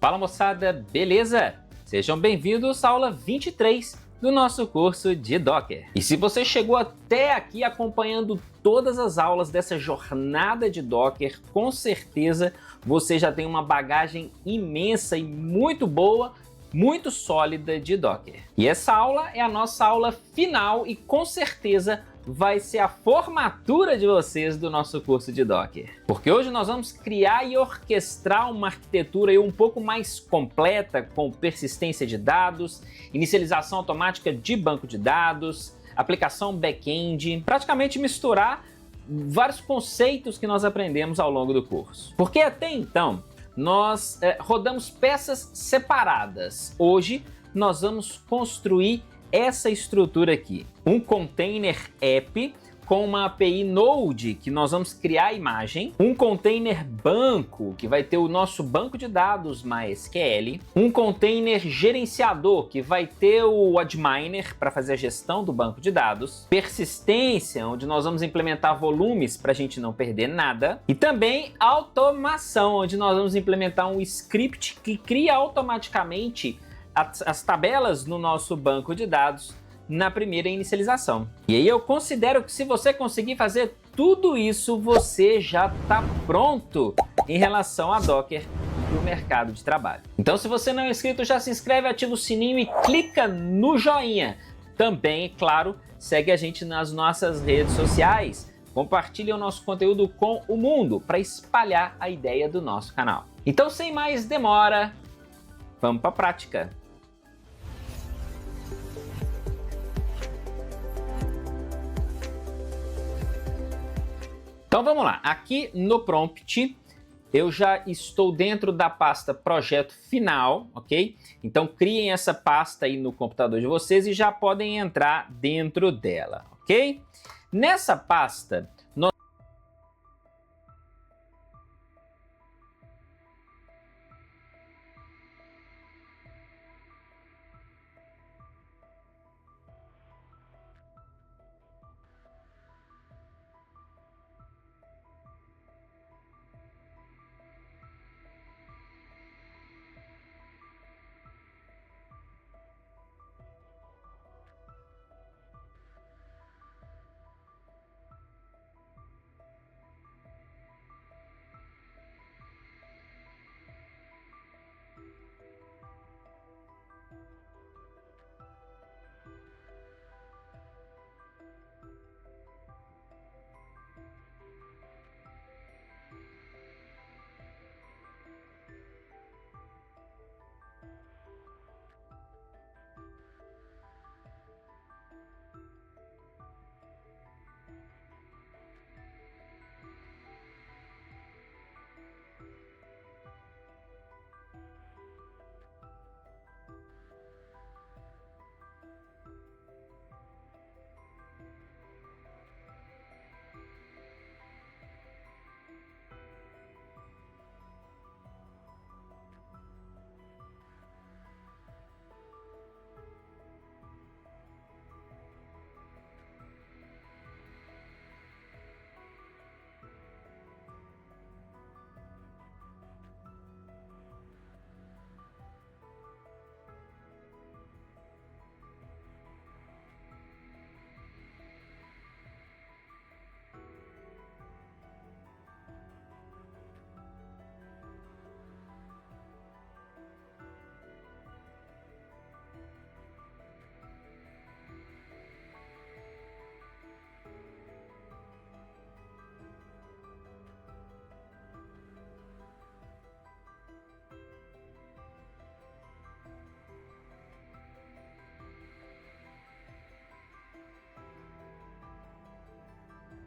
Fala moçada, beleza? Sejam bem-vindos à aula 23 do nosso curso de Docker. E se você chegou até aqui acompanhando todas as aulas dessa jornada de Docker, com certeza você já tem uma bagagem imensa e muito boa, muito sólida de Docker. E essa aula é a nossa aula final e com certeza vai ser a formatura de vocês do nosso curso de Docker. Porque hoje nós vamos criar e orquestrar uma arquitetura aí um pouco mais completa, com persistência de dados, inicialização automática de banco de dados, aplicação back-end, praticamente misturar vários conceitos que nós aprendemos ao longo do curso. Porque até então nós rodamos peças separadas. Hoje nós vamos construir essa estrutura aqui, um container app com uma API Node que nós vamos criar a imagem, um container banco que vai ter o nosso banco de dados MySQL, um container gerenciador que vai ter o adminer para fazer a gestão do banco de dados, persistência, onde nós vamos implementar volumes para a gente não perder nada, e também automação, onde nós vamos implementar um script que cria automaticamente as tabelas no nosso banco de dados na primeira inicialização. E aí eu considero que se você conseguir fazer tudo isso, você já está pronto em relação a Docker para o mercado de trabalho. Então, se você não é inscrito, já se inscreve, ativa o sininho e clica no joinha. Também, claro, segue a gente nas nossas redes sociais. Compartilhe o nosso conteúdo com o mundo para espalhar a ideia do nosso canal. Então, sem mais demora, vamos para a prática. Então vamos lá, aqui no prompt eu já estou dentro da pasta projeto final, ok? Então criem essa pasta aí no computador de vocês e já podem entrar dentro dela, ok? Nessa pasta,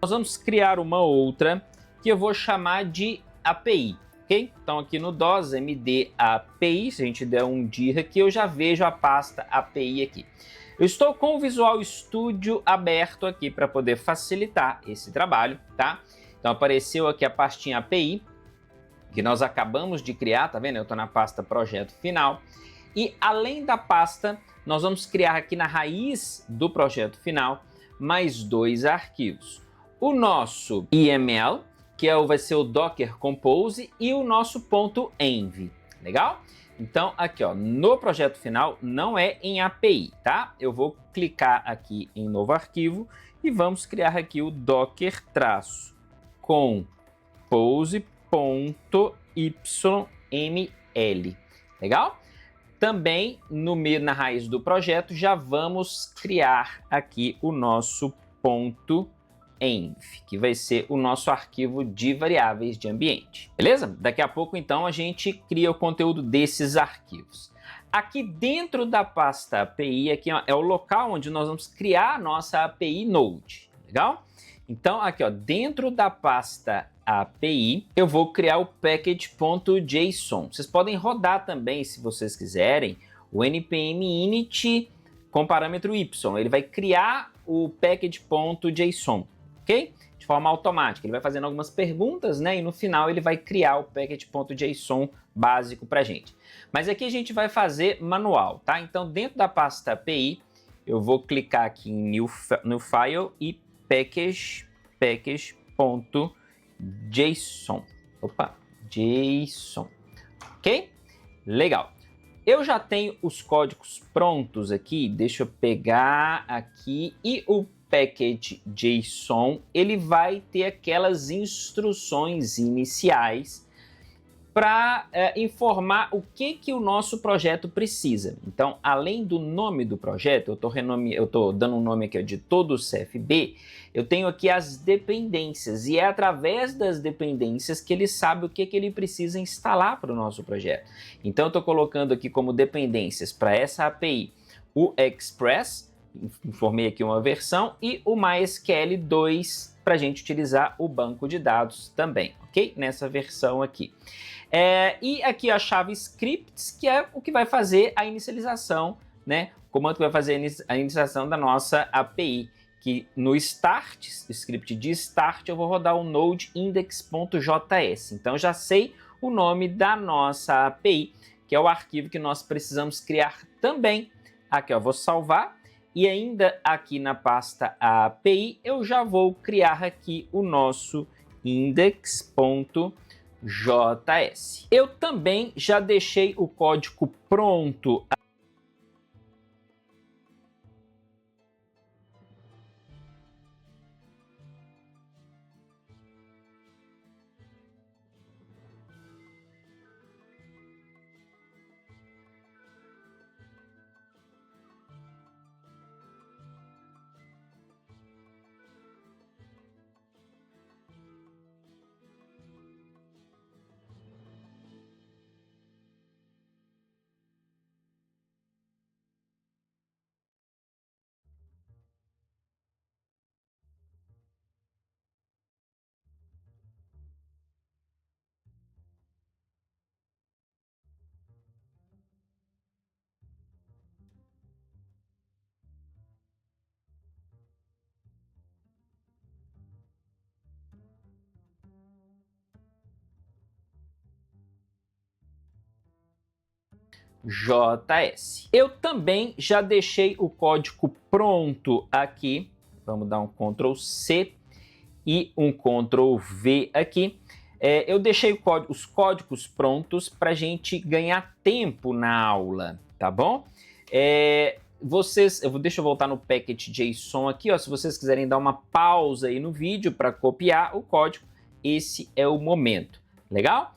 nós vamos criar uma outra que eu vou chamar de API, ok? Então aqui no DOS md API, se a gente der um dir aqui, eu já vejo a pasta API aqui. Eu estou com o Visual Studio aberto aqui para poder facilitar esse trabalho, tá? Então apareceu aqui a pastinha API, que nós acabamos de criar, tá vendo? Eu estou na pasta projeto final. E além da pasta, nós vamos criar aqui na raiz do projeto final mais dois arquivos. O nosso YML, que vai ser o Docker Compose, e o nosso .env. Legal? Então, aqui, ó, no projeto final não é em API, tá? Eu vou clicar aqui em novo arquivo e vamos criar aqui o docker compose.yml. Legal? Também na raiz do projeto já vamos criar aqui o nosso .env, que vai ser o nosso arquivo de variáveis de ambiente. Beleza? Daqui a pouco, então, a gente cria o conteúdo desses arquivos. Aqui dentro da pasta API, aqui ó, é o local onde nós vamos criar a nossa API Node. Legal? Então, aqui ó, dentro da pasta API, eu vou criar o package.json. Vocês podem rodar também, se vocês quiserem, o npm init com parâmetro y. Ele vai criar o package.json, ok? De forma automática. Ele vai fazendo algumas perguntas, né? E no final ele vai criar o package.json básico para a gente. Mas aqui a gente vai fazer manual, tá? Então, dentro da pasta API, eu vou clicar aqui em New File e package.json. Opa, JSON. Ok? Legal. Eu já tenho os códigos prontos aqui. Deixa eu pegar aqui. E o package.json, ele vai ter aquelas instruções iniciais para informar o que o nosso projeto precisa. Então, além do nome do projeto, eu estou dando um nome aqui de todo o CFB, eu tenho aqui as dependências, e é através das dependências que ele sabe o que ele precisa instalar para o nosso projeto. Então, eu estou colocando aqui como dependências para essa API o Express, informei aqui uma versão, e o MySQL 2 para a gente utilizar o banco de dados também, ok? Nessa versão aqui. E aqui a chave scripts, que é o que vai fazer a inicialização, né? O comando que vai fazer a inicialização da nossa API, que no start, script de start, eu vou rodar o node index.js. Então já sei o nome da nossa API, que é o arquivo que nós precisamos criar também. Aqui, ó, vou salvar. E ainda aqui na pasta API, eu já vou criar aqui o nosso index.js. Eu também já deixei o código pronto. JS. Eu também já deixei o código pronto aqui. Vamos dar um Ctrl C e um Ctrl V aqui. Eu deixei os códigos prontos para a gente ganhar tempo na aula, tá bom? Deixa eu voltar no package.json aqui, ó, se vocês quiserem dar uma pausa aí no vídeo para copiar o código, esse é o momento, legal?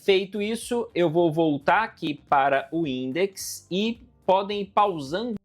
Feito isso, eu vou voltar aqui para o index e podem ir pausando.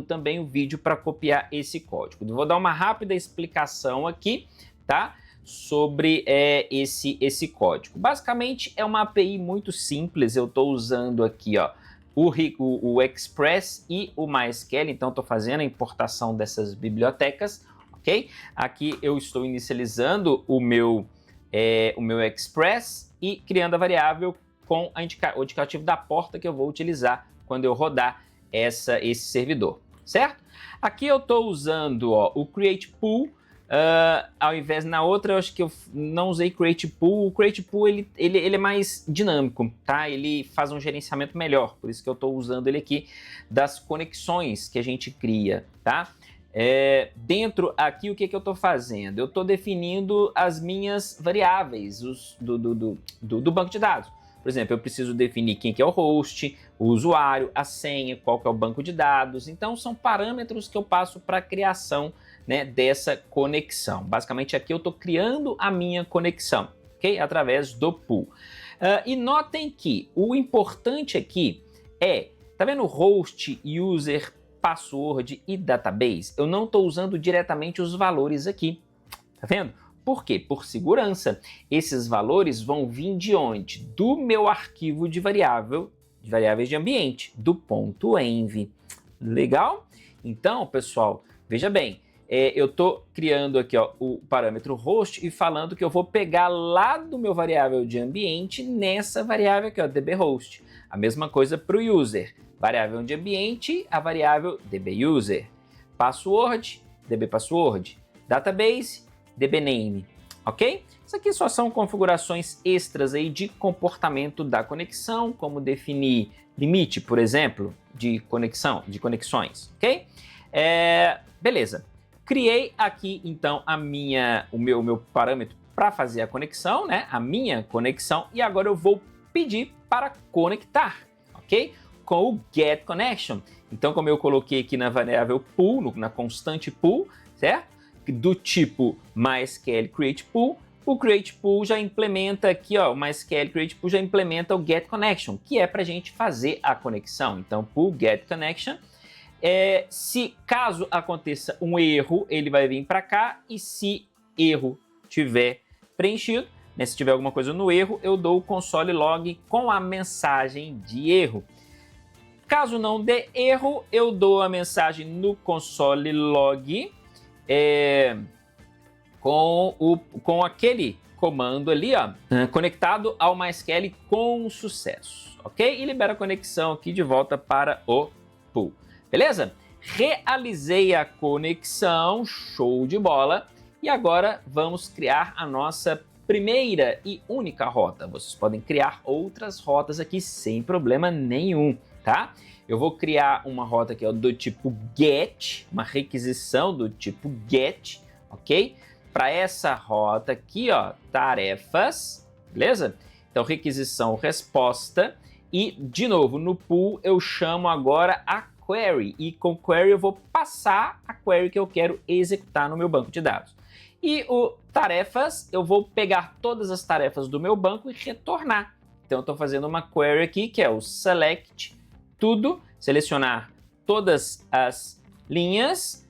também o vídeo para copiar esse código. Eu vou dar uma rápida explicação aqui, tá? Sobre esse código. Basicamente é uma API muito simples, eu estou usando aqui ó, o Express e o MySQL, então estou fazendo a importação dessas bibliotecas, ok? Aqui eu estou inicializando o meu Express e criando a variável com o indicativo da porta que eu vou utilizar quando eu rodar esse servidor, certo? Aqui eu estou usando ó, o CreatePool. Ao invés na outra, eu acho que eu não usei CreatePool. O CreatePool ele é mais dinâmico, tá? Ele faz um gerenciamento melhor, por isso que eu estou usando ele aqui das conexões que a gente cria, tá? Dentro aqui, o que eu estou fazendo? Eu estou definindo as minhas variáveis do banco de dados. Por exemplo, eu preciso definir quem que é o host, o usuário, a senha, qual que é o banco de dados. Então, são parâmetros que eu passo para a criação, né, dessa conexão. Basicamente, aqui eu estou criando a minha conexão, ok? Através do pool. E notem que o importante aqui tá vendo host, user, password e database? Eu não estou usando diretamente os valores aqui, tá vendo? Por quê? Por segurança. Esses valores vão vir de onde? Do meu arquivo de variáveis de ambiente, do .env. Legal? Então, pessoal, veja bem, eu estou criando aqui ó, o parâmetro host e falando que eu vou pegar lá do meu variável de ambiente nessa variável aqui, ó, dbHost. A mesma coisa para o user. Variável de ambiente, a variável dbuser. Password, dbpassword. Database, dbname, ok? Isso aqui só são configurações extras aí de comportamento da conexão, como definir limite, por exemplo, de conexões, ok? Beleza. Criei aqui então o meu parâmetro para fazer a conexão, né? A minha conexão, e agora eu vou pedir para conectar, ok? Com o getConnection. Então, como eu coloquei aqui na variável pool, na constante pool, certo? Do tipo MySQL CreatePool, o CreatePool já implementa aqui, ó, o MySQL CreatePool já implementa o getConnection, que é para a gente fazer a conexão. Então, pool getConnection, se caso aconteça um erro, ele vai vir para cá, e se erro tiver preenchido, né, se tiver alguma coisa no erro, eu dou o console log com a mensagem de erro. Caso não dê erro, eu dou a mensagem no console log com aquele comando ali, ó, conectado ao MySQL com sucesso, ok? E libera a conexão aqui de volta para o pool, beleza? Realizei a conexão, show de bola, e agora vamos criar a nossa primeira e única rota. Vocês podem criar outras rotas aqui sem problema nenhum, tá? Eu vou criar uma rota aqui ó, do tipo get, uma requisição do tipo get, ok? Para essa rota aqui, ó, tarefas, beleza? Então, requisição, resposta, e, de novo, no pool eu chamo agora a query, e com query eu vou passar a query que eu quero executar no meu banco de dados. E o tarefas, eu vou pegar todas as tarefas do meu banco e retornar. Então, eu estou fazendo uma query aqui, que é o select tudo, selecionar todas as linhas,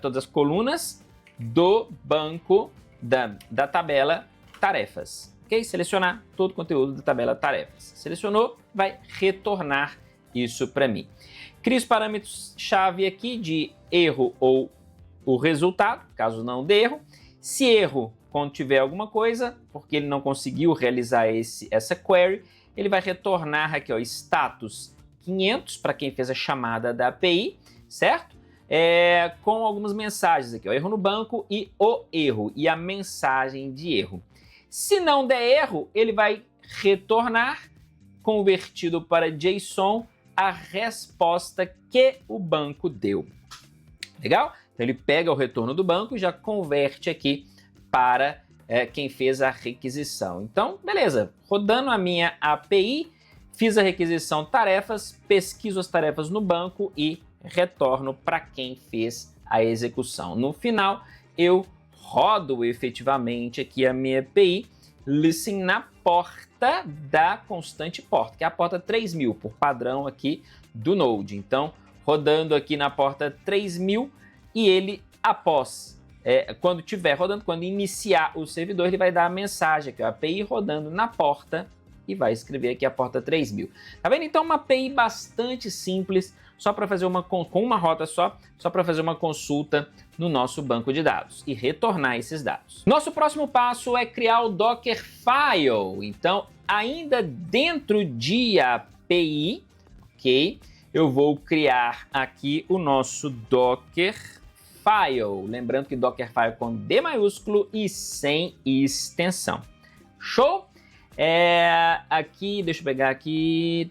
todas as colunas do banco da tabela tarefas, ok? Selecionar todo o conteúdo da tabela tarefas. Selecionou, vai retornar isso para mim. Crio os parâmetros-chave aqui de erro ou o resultado, caso não dê erro. Se erro, quando tiver alguma coisa, porque ele não conseguiu realizar essa query, ele vai retornar aqui, ó, status 500 para quem fez a chamada da API, certo? Com algumas mensagens aqui, ó, erro no banco e o erro, e a mensagem de erro. Se não der erro, ele vai retornar, convertido para JSON, a resposta que o banco deu. Legal? Então ele pega o retorno do banco e já converte aqui para quem fez a requisição. Então, beleza, rodando a minha API, fiz a requisição tarefas, pesquiso as tarefas no banco e retorno para quem fez a execução. No final, eu rodo efetivamente aqui a minha API, listen na porta da constante porta, que é a porta 3000, por padrão aqui do Node. Então, rodando aqui na porta 3000 e ele, quando estiver rodando, quando iniciar o servidor, ele vai dar a mensagem aqui, a API rodando na porta e vai escrever aqui a porta 3000. Tá vendo? Então, uma API bastante simples, só para fazer com uma rota só para fazer uma consulta no nosso banco de dados e retornar esses dados. Nosso próximo passo é criar o Dockerfile. Então, ainda dentro de API, ok? Eu vou criar aqui o nosso Dockerfile. Lembrando que Dockerfile com D maiúsculo e sem extensão. Show? Aqui, deixa eu pegar aqui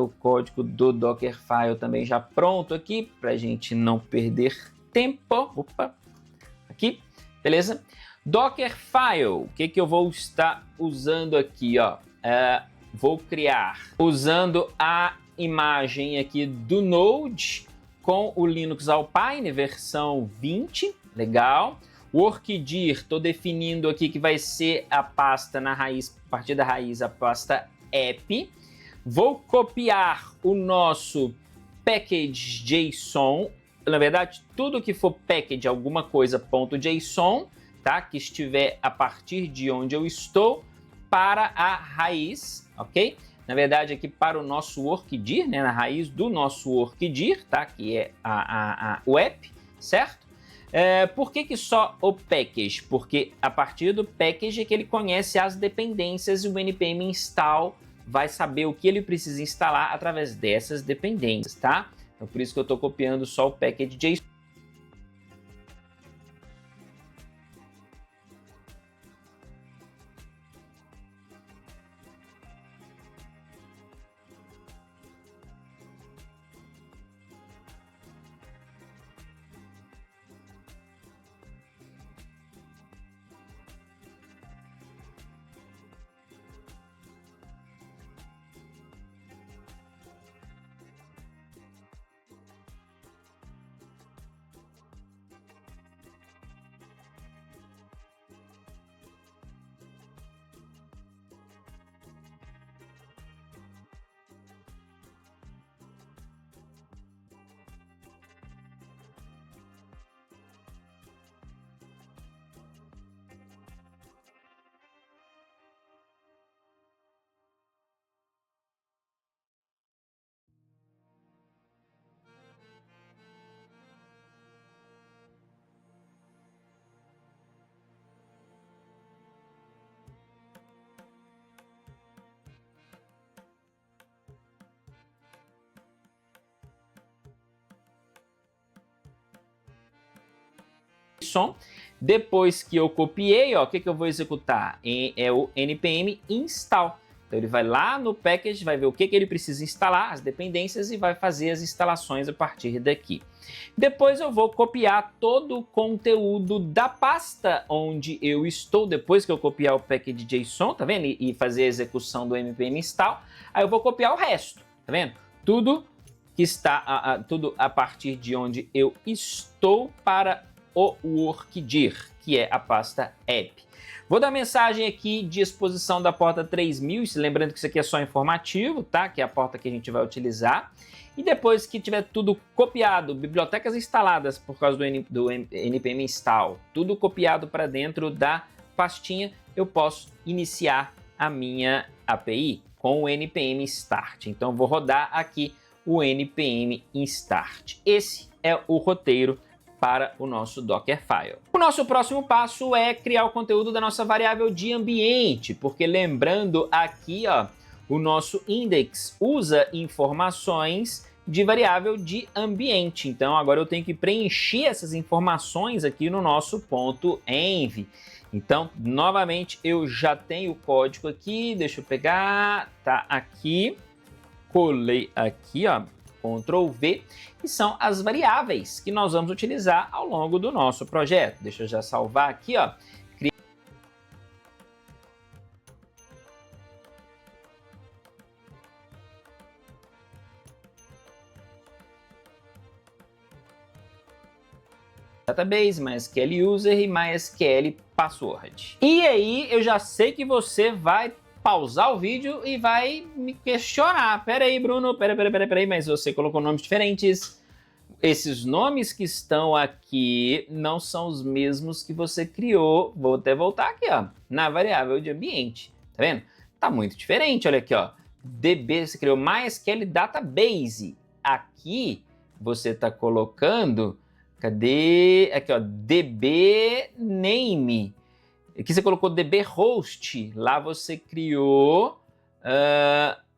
o código do Dockerfile também já pronto aqui, para a gente não perder tempo. Opa, aqui, beleza? Dockerfile, o que eu vou estar usando aqui, ó? Vou criar usando a imagem aqui do Node com o Linux Alpine versão 20, legal. Workdir, estou definindo aqui que vai ser a pasta na raiz, a partir da raiz, a pasta app. Vou copiar o nosso package JSON. Na verdade, tudo que for package, alguma coisa, .json, tá? Que estiver a partir de onde eu estou, para a raiz, ok? Na verdade, aqui para o nosso Workdir, né? Na raiz do nosso Workdir, tá? Que é o app, certo? Por que só o package? Porque a partir do package é que ele conhece as dependências e o npm install vai saber o que ele precisa instalar através dessas dependências, tá? Então, por isso que eu estou copiando só o package JSON. Depois que eu copiei, ó, o que eu vou executar? É o npm install. Então ele vai lá no package, vai ver o que ele precisa instalar, as dependências, e vai fazer as instalações a partir daqui. Depois eu vou copiar todo o conteúdo da pasta onde eu estou, depois que eu copiar o package JSON, tá vendo? E fazer a execução do npm install, aí eu vou copiar o resto, tá vendo? Tudo que está, tudo a partir de onde eu estou para o Workdir, que é a pasta app. Vou dar mensagem aqui de exposição da porta 3000, lembrando que isso aqui é só informativo, tá? Que é a porta que a gente vai utilizar. E depois que tiver tudo copiado, bibliotecas instaladas por causa do npm install, tudo copiado para dentro da pastinha, eu posso iniciar a minha API com o npm start. Então vou rodar aqui o npm start. Esse é o roteiro para o nosso Dockerfile. O nosso próximo passo é criar o conteúdo da nossa variável de ambiente, porque lembrando aqui, ó, o nosso index usa informações de variável de ambiente. Então agora eu tenho que preencher essas informações aqui no nosso .env. Então, novamente, eu já tenho o código aqui, deixa eu pegar, tá aqui, colei aqui, ó, Ctrl V, e são as variáveis que nós vamos utilizar ao longo do nosso projeto. Deixa eu já salvar aqui, ó. Database, MySQL User e MySQL Password. E aí, eu já sei que você vai pausar o vídeo e vai me questionar. Pera aí, Bruno, pera aí, mas você colocou nomes diferentes. Esses nomes que estão aqui não são os mesmos que você criou. Vou até voltar aqui, ó, na variável de ambiente. Tá vendo? Tá muito diferente, olha aqui, ó. DB, você criou MySQL Database. Aqui você tá colocando, cadê? Aqui, ó, DB Name. Aqui você colocou DB Host. Lá você criou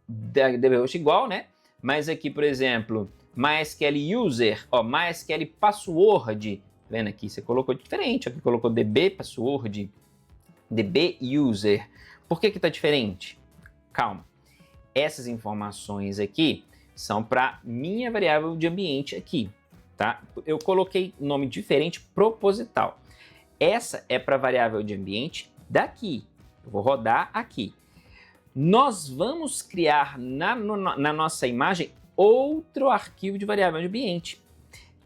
DB Host igual, né? Mas aqui, por exemplo, MySQL User, ó, MySQL Password, tá vendo aqui? Você colocou diferente, aqui colocou DB Password, DB User. Por que tá diferente? Calma. Essas informações aqui são para minha variável de ambiente aqui, tá? Eu coloquei nome diferente proposital. Essa é para a variável de ambiente daqui. Eu vou rodar aqui. Nós vamos criar na nossa imagem outro arquivo de variável de ambiente.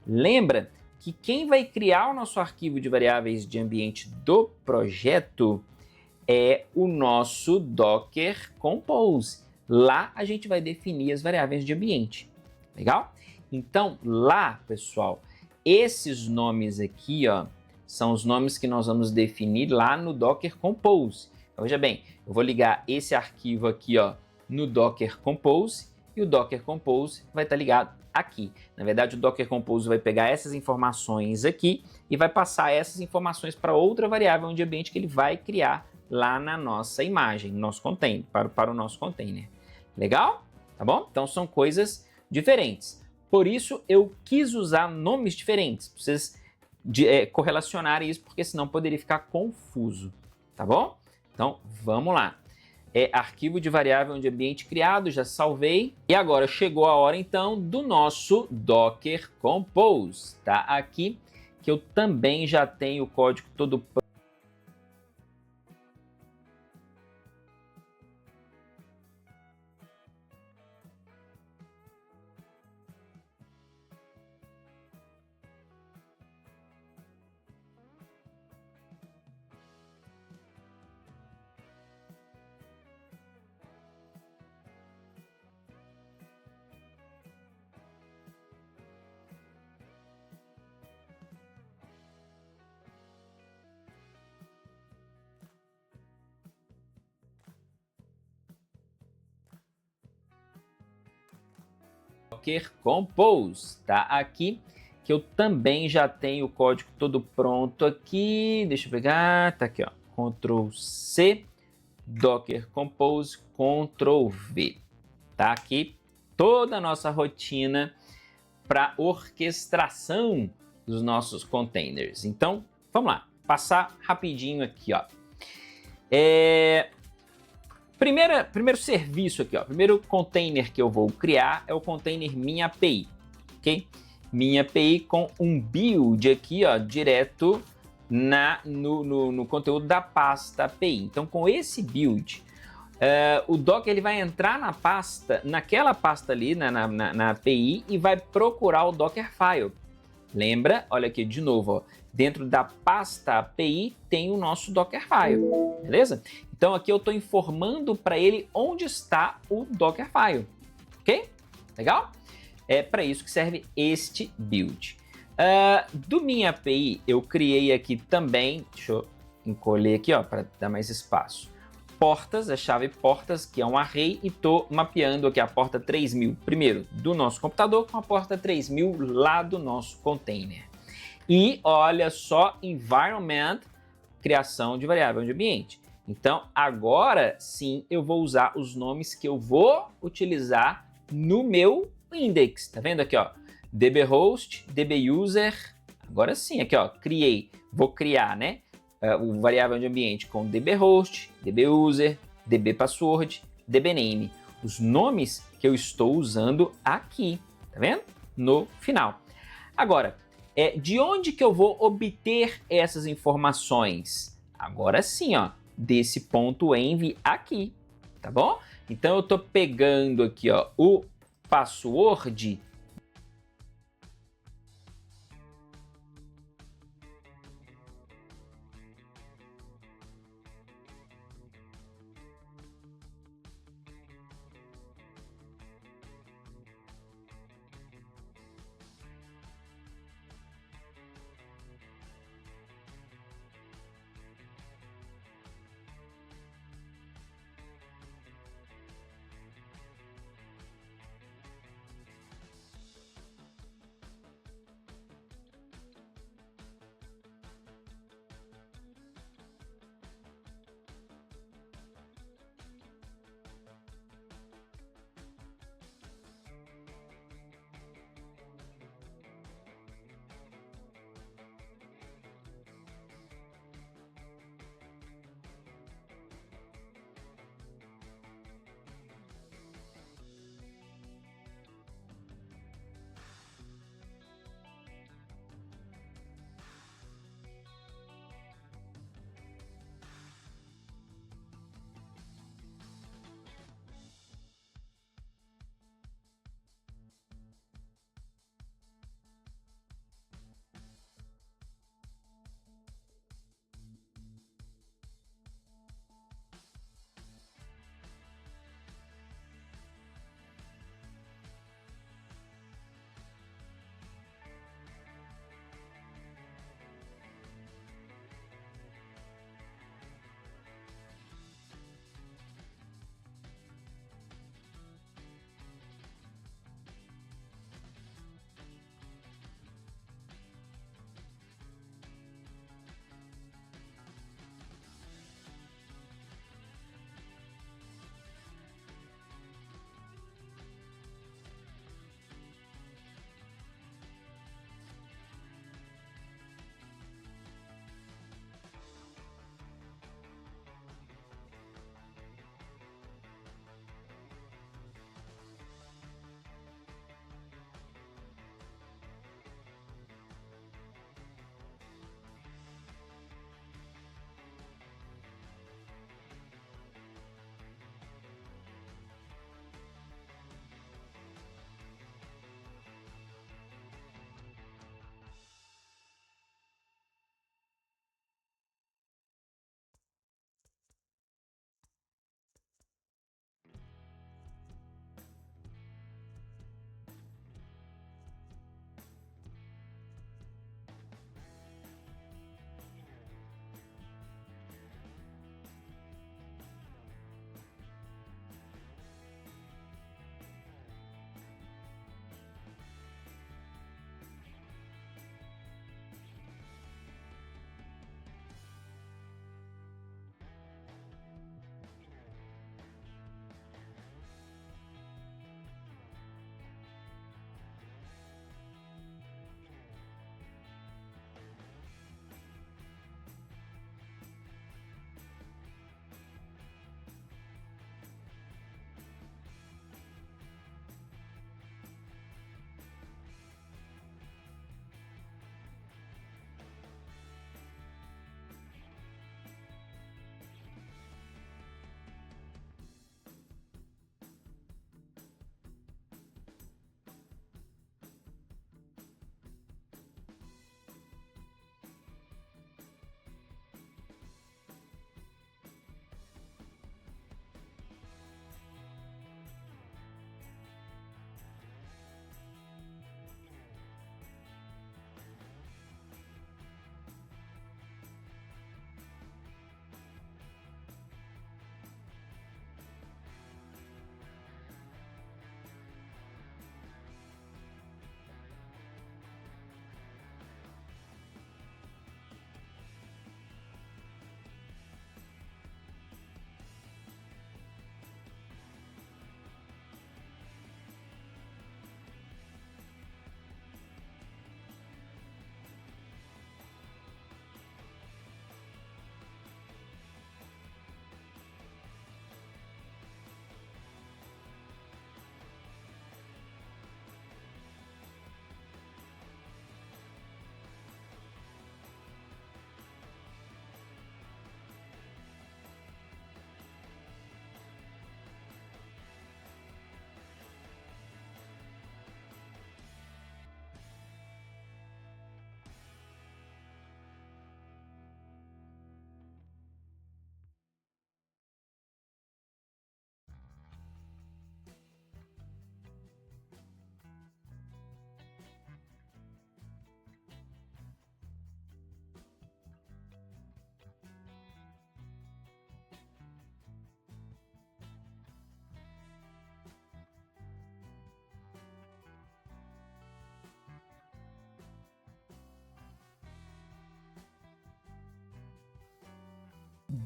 Lembra que quem vai criar o nosso arquivo de variáveis de ambiente do projeto é o nosso Docker Compose. Lá a gente vai definir as variáveis de ambiente. Legal? Então, lá, pessoal, esses nomes aqui, ó, são os nomes que nós vamos definir lá no Docker Compose. Então, veja bem, eu vou ligar esse arquivo aqui, ó, no Docker Compose, e o Docker Compose vai estar ligado aqui. Na verdade, o Docker Compose vai pegar essas informações aqui e vai passar essas informações para outra variável de ambiente que ele vai criar lá na nossa imagem, no nosso container, para o nosso container. Legal? Tá bom? Então, são coisas diferentes. Por isso, eu quis usar nomes diferentes, para vocês correlacionarem isso, porque senão poderia ficar confuso. Tá bom? Então, vamos lá. Arquivo de variável de ambiente criado, já salvei. E agora chegou a hora, então, do nosso Docker Compose. Tá aqui, que eu também já tenho o código todo pronto. Docker Compose, tá aqui, que eu também já tenho o código todo pronto aqui. Deixa eu pegar, tá aqui, ó, Ctrl C, Docker Compose, Ctrl V. Tá aqui toda a nossa rotina para orquestração dos nossos containers. Então, vamos lá, passar rapidinho aqui, ó. Primeiro serviço aqui, ó, primeiro container que eu vou criar é o container minha API, ok? Minha API com um build aqui, ó, direto no conteúdo da pasta API. Então, com esse build, o Docker ele vai entrar naquela pasta ali, na API, e vai procurar o Dockerfile. Lembra? Olha aqui de novo, ó, dentro da pasta API tem o nosso Dockerfile, beleza? Então aqui eu estou informando para ele onde está o Dockerfile, ok? Legal? É para isso que serve este build. Do minha API eu criei aqui também, deixa eu encolher aqui, ó, para dar mais espaço. Portas, a chave portas, que é um array, e estou mapeando aqui a porta 3000, primeiro do nosso computador com a porta 3000 lá do nosso container. E olha só, environment, criação de variável de ambiente. Então, agora sim eu vou usar os nomes que eu vou utilizar no meu index. Tá vendo aqui, ó? dbHost, dbuser. Agora sim, aqui, ó, vou criar, né? O variável de ambiente com dbHost, dbuser, dbPassword, dbName. Os nomes que eu estou usando aqui, tá vendo? No final. Agora, de onde que eu vou obter essas informações? Agora sim, ó, desse ponto env aqui, tá bom? Então eu estou pegando aqui, ó, o password.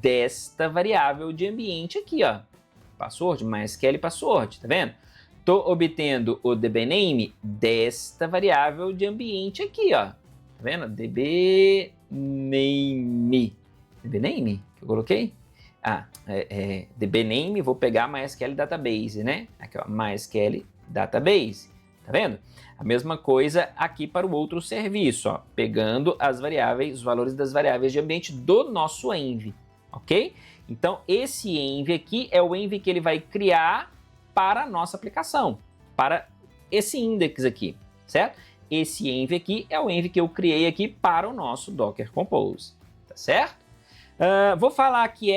desta variável de ambiente aqui, ó. Password, MySQL password, tá vendo? Estou obtendo o dbName desta variável de ambiente aqui, ó. Tá vendo? dbName. dbName que eu coloquei? dbName, vou pegar MySQL Database, né? Aqui, ó, MySQL Database. Tá vendo? A mesma coisa aqui para o outro serviço, ó, pegando as variáveis, os valores das variáveis de ambiente do nosso env, ok? Então, esse env aqui é o env que ele vai criar para a nossa aplicação, para esse index aqui, certo? Esse env aqui é o env que eu criei aqui para o nosso Docker Compose, tá certo? Vou falar que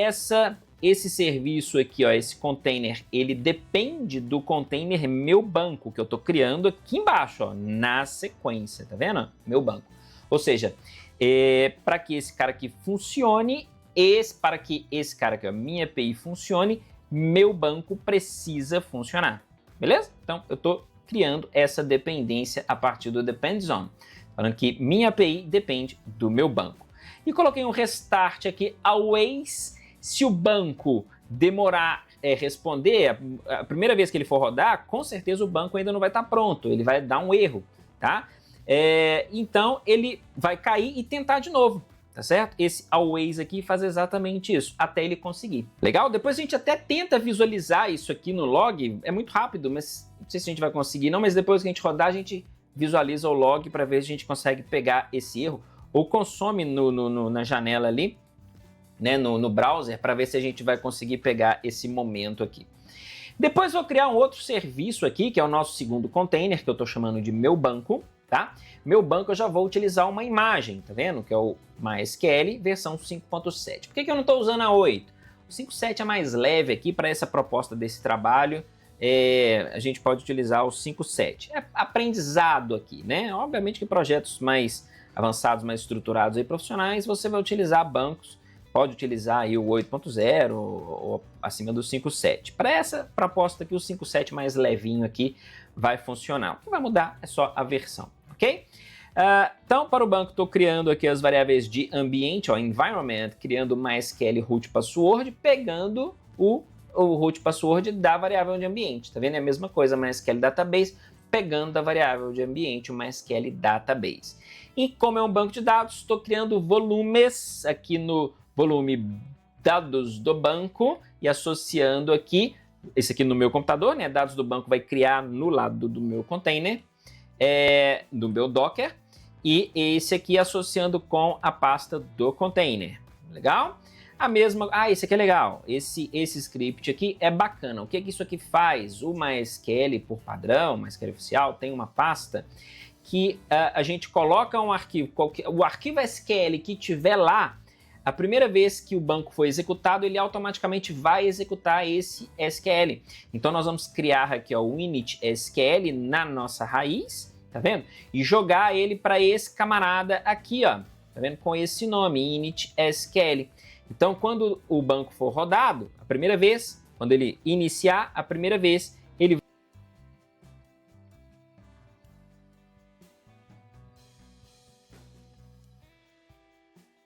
esse serviço aqui, ó, esse container, ele depende do container meu banco, que eu estou criando aqui embaixo, ó, na sequência, tá vendo? Meu banco. Ou seja, para que esse cara aqui funcione, para que esse cara aqui, ó, minha API funcione, meu banco precisa funcionar, beleza? Então, eu estou criando essa dependência a partir do depends on, falando que minha API depende do meu banco. E coloquei um restart aqui, always. Se o banco demorar responder, a primeira vez que ele for rodar, com certeza o banco ainda não vai estar pronto, ele vai dar um erro, tá? Então, ele vai cair e tentar de novo, tá certo? Esse always aqui faz exatamente isso, até ele conseguir. Legal? Depois a gente até tenta visualizar isso aqui no log, é muito rápido, mas não sei se a gente vai conseguir não, mas depois que a gente rodar, a gente visualiza o log para ver se a gente consegue pegar esse erro, ou consome na janela ali, né, no browser, para ver se a gente vai conseguir pegar esse momento aqui. Depois vou criar um outro serviço aqui, que é o nosso segundo container, que eu estou chamando de meu banco, tá? Meu banco eu já vou utilizar uma imagem, tá vendo? Que é o MySQL versão 5.7. Por que eu não estou usando a 8? O 5.7 é mais leve aqui para essa proposta desse trabalho. A gente pode utilizar o 5.7. É aprendizado aqui, né? Obviamente que projetos mais avançados, mais estruturados e profissionais, você vai utilizar bancos, pode utilizar aí o 8.0 ou acima do 5.7. Para essa proposta aqui, o 5.7 mais levinho aqui vai funcionar. O que vai mudar é só a versão, ok? Então, para o banco, estou criando aqui as variáveis de ambiente, ó, environment, criando MySQL root password, pegando o root password da variável de ambiente. Tá vendo? É a mesma coisa, MySQL database, pegando da variável de ambiente o MySQL database. E como é um banco de dados, estou criando volumes aqui no volume dados do banco e associando aqui, esse aqui no meu computador, né? Dados do banco vai criar no lado do meu container, do meu Docker, e esse aqui associando com a pasta do container. Legal? Esse aqui é legal. Esse script aqui é bacana. O que isso aqui faz? O MySQL, por padrão, MySQL oficial, tem uma pasta que a gente coloca um arquivo, o arquivo SQL que tiver lá, a primeira vez que o banco for executado, ele automaticamente vai executar esse SQL. Então nós vamos criar aqui ó, o init SQL na nossa raiz, tá vendo? E jogar ele para esse camarada aqui, ó, tá vendo? Com esse nome, init SQL. Então quando o banco for rodado, a primeira vez, quando ele iniciar a primeira vez, ele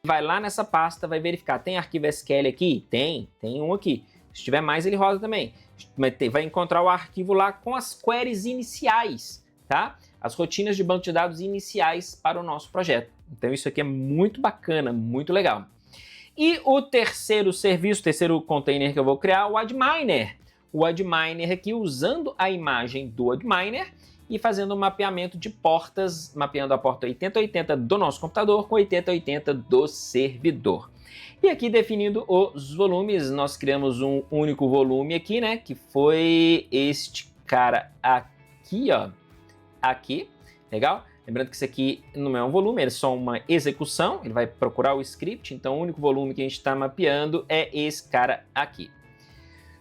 vai lá nessa pasta, vai verificar, tem arquivo SQL aqui? Tem um aqui. Se tiver mais, ele roda também. Vai encontrar o arquivo lá com as queries iniciais, tá? As rotinas de banco de dados iniciais para o nosso projeto. Então isso aqui é muito bacana, muito legal. E o terceiro serviço, o terceiro container que eu vou criar, o Adminer. O Adminer aqui usando a imagem do Adminer e fazendo um mapeamento de portas, mapeando a porta 8080 do nosso computador com 8080 do servidor. E aqui definindo os volumes, nós criamos um único volume aqui, né? Que foi este cara aqui, ó. Aqui, legal? Lembrando que isso aqui não é um volume, é só uma execução, ele vai procurar o script, então o único volume que a gente está mapeando é esse cara aqui.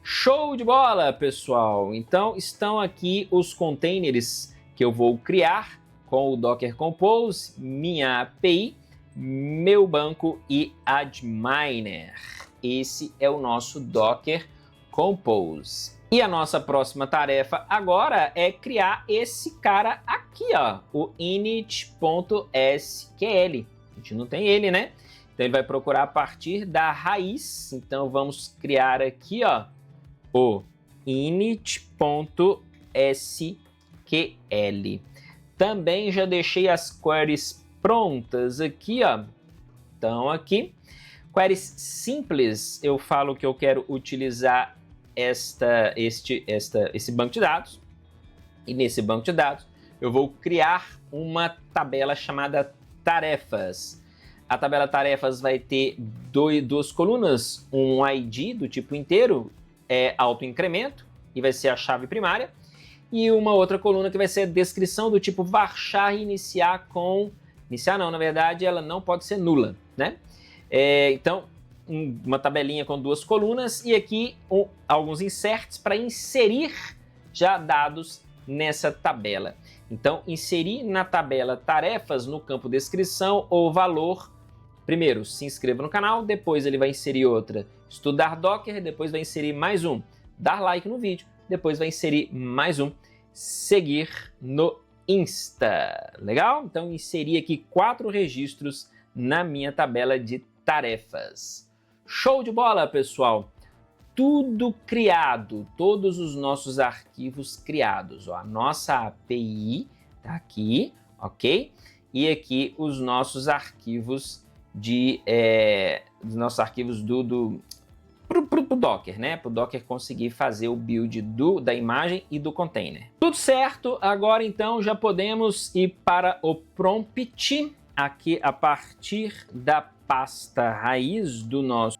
Show de bola, pessoal! Então, estão aqui os containers que eu vou criar com o Docker Compose, minha API, meu banco e Adminer. Esse é o nosso Docker Compose. E a nossa próxima tarefa agora é criar esse cara aqui, ó, o init.sql. A gente não tem ele, né? Então ele vai procurar a partir da raiz. Então vamos criar aqui, ó, o init.sql. Também já deixei as queries prontas aqui, ó. Então aqui, queries simples, eu falo que eu quero utilizar esse banco de dados. E nesse banco de dados eu vou criar uma tabela chamada tarefas. A tabela tarefas vai ter duas colunas, um ID do tipo inteiro, autoincremento, e vai ser a chave primária, e uma outra coluna que vai ser a descrição do tipo varchar e iniciar com... Iniciar não, na verdade ela não pode ser nula, né? Então, uma tabelinha com duas colunas e aqui alguns inserts para inserir já dados nessa tabela. Então, inserir na tabela tarefas no campo descrição ou valor. Primeiro, se inscreva no canal, depois ele vai inserir outra, estudar Docker, depois vai inserir mais um, dar like no vídeo, depois vai inserir mais um, seguir no Insta. Legal? Então, inseri aqui 4 registros na minha tabela de tarefas. Show de bola, pessoal! Tudo criado, todos os nossos arquivos criados. Ó, a nossa API tá aqui, ok? E aqui os nossos arquivos pro Docker, né? Para o Docker conseguir fazer o build da imagem e do container. Tudo certo, agora então já podemos ir para o prompt, aqui a partir da pasta raiz do nosso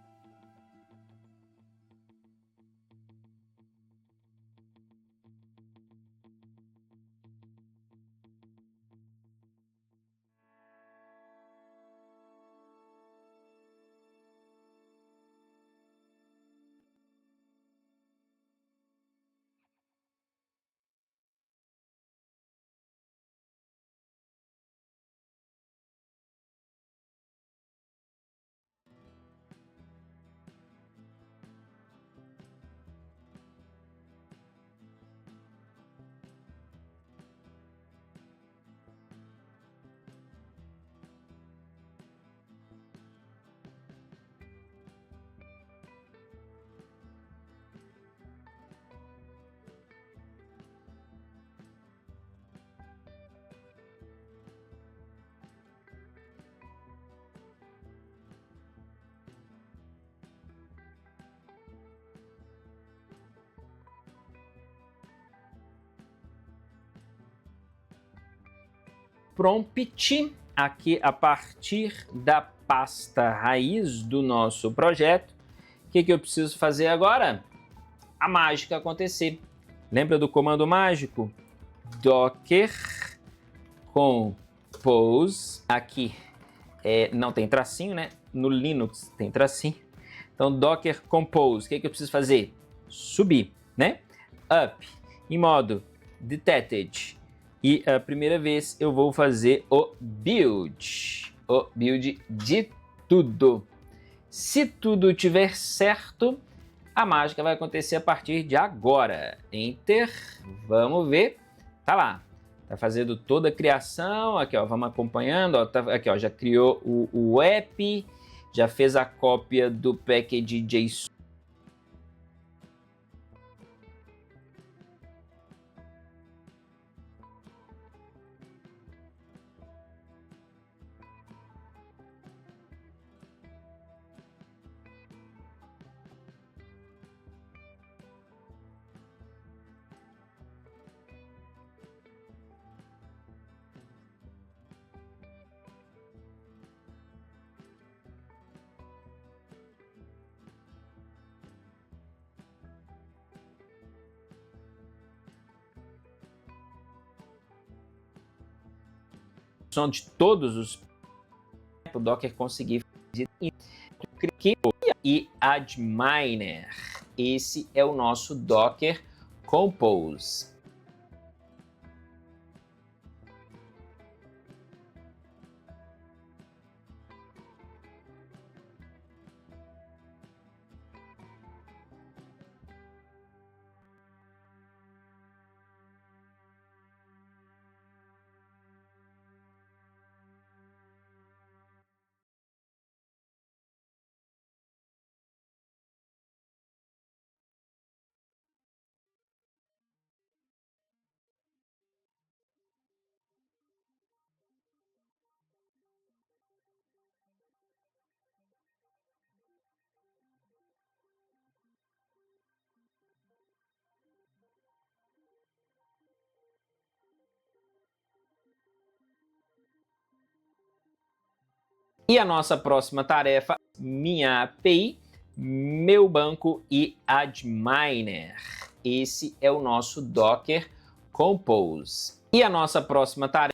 prompt, aqui a partir da pasta raiz do nosso projeto. O que eu preciso fazer agora? A mágica acontecer. Lembra do comando mágico? Docker compose. Aqui não tem tracinho, né? No Linux tem tracinho. Então, Docker compose. O que eu preciso fazer? Subir, né? Up, em modo detected. E a primeira vez eu vou fazer o build de tudo. Se tudo estiver certo, a mágica vai acontecer a partir de agora. Enter, vamos ver, tá lá. Tá fazendo toda a criação, aqui ó, vamos acompanhando, ó, tá, aqui ó, já criou o app, já fez a cópia do package JSON. De todos os o Docker conseguir fazer e adminer. Esse é o nosso Docker Compose. E a nossa próxima tarefa, minha API, meu banco e Adminer. Esse é o nosso Docker Compose. E a nossa próxima tarefa,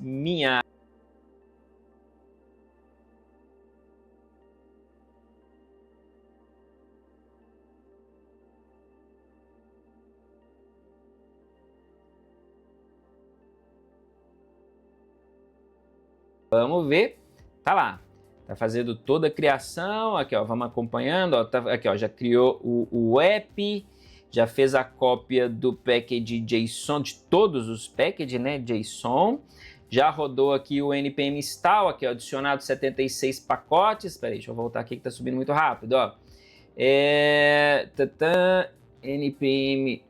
minha. Vamos ver, tá lá, tá fazendo toda a criação, aqui ó, vamos acompanhando, ó, tá, aqui ó, já criou o app, já fez a cópia do package JSON, de todos os packages, né, JSON, já rodou aqui o npm install, aqui ó, adicionado 76 pacotes, espera aí, deixa eu voltar aqui que tá subindo muito rápido, ó, npm,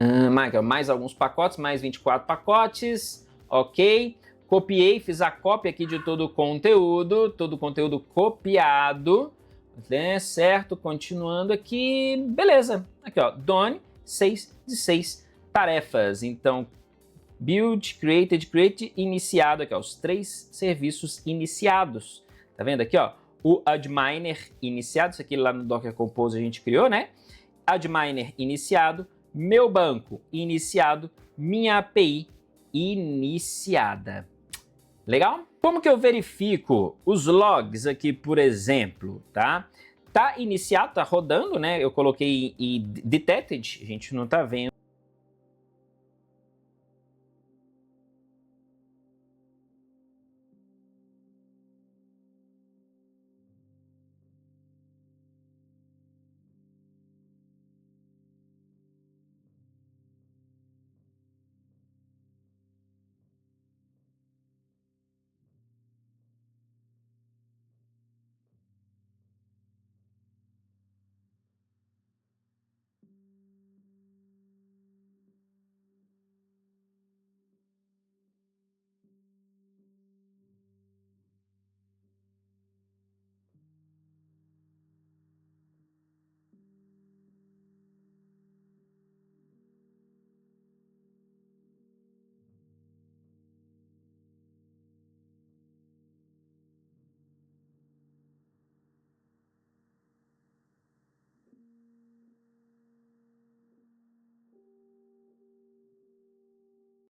mais alguns pacotes, mais 24 pacotes, ok. Copiei, fiz a cópia aqui de todo o conteúdo copiado, né, certo? Continuando aqui, beleza. Aqui, ó, done, 6 de 6 tarefas. Então, build, create, iniciado aqui, ó, os 3 serviços iniciados. Tá vendo aqui, ó? O adminer iniciado, isso aqui lá no Docker Compose a gente criou, né? Adminer iniciado, meu banco iniciado, minha API iniciada. Legal? Como que eu verifico os logs aqui, por exemplo, tá? Tá iniciado, tá rodando, né? Eu coloquei em detected, a gente não tá vendo